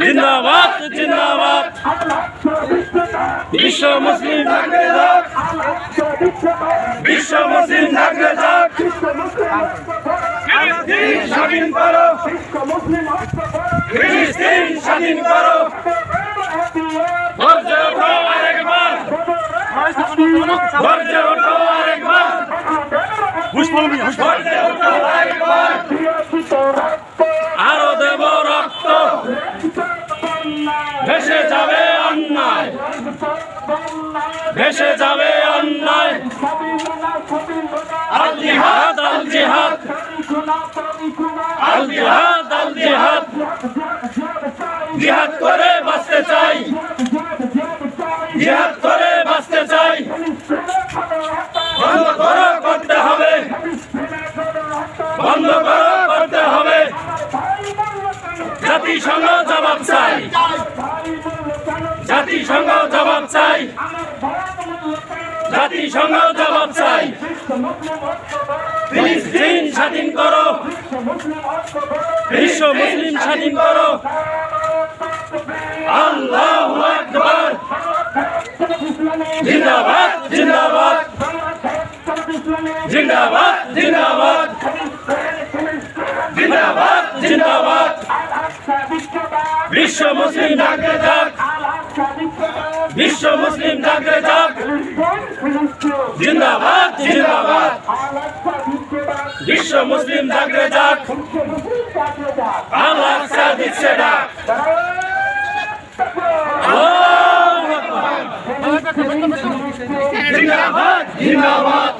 জিন্দাবাদ জিন্দাবাদ বিশ্ব মুসলিম জাগরে যাক বিশ্ব মুসলিম জাগরে যাক ফিলিস্তিন স্বাধীন করো ফিলিস্তিন স্বাধীন করো গর্জে ওঠো আরেকবার গর্জে ওঠো আরেকবার গর্জে ওঠো আরেকবার আরো দেব রক্ত ভেসে যাবে অন্যায় ভেসে যাবে অন্যায় আল জিহাদ আল জিহাদ আল জিহাদ আল জিহাদ জিহাদ করে বাঁচতে চাই জিহাদ করে বাঁচতে চাই বন্ধ করো করতে হবে বন্ধ করো করতে হবে জাতিসংঘ জবাব চাই জাতিসংঘ জবাব চাই জাতিসংঘ জবাব চাই ফিলিস্তিন স্বাধীন করো বিশ্ব মুসলিম স্বাধীন করো আল্লাহু আকবার জিন্দাবাদ জিন্দাবাদ জিন্দাবাদ জিন্দাবাদ জিন্দাবাদ জিন্দাবাদ বিশ্ব মুসলিম জাগরে যাক বিশ্ব মুসলিম জাগরে যাক জিন্দাবাদ জিন্দাবাদ বিশ্ব মুসলিম জাগরে যাক আল্লাহ দিচ্ছে ডাক জিন্দাবাদ জিন্দাবাদ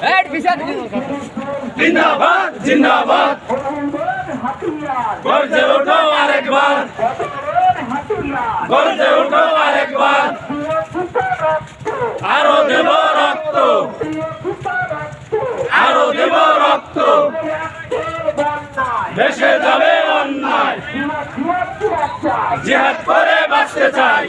জিন্দাবাদ জিন্দাবাদ গর্জে ওঠো আরেকবার গর্জে ওঠো আরেকবার আরো দেব রক্ত আরো দেব রক্ত ভেসে যাবে অন্যায় জিহাদ করে বাঁচতে চাই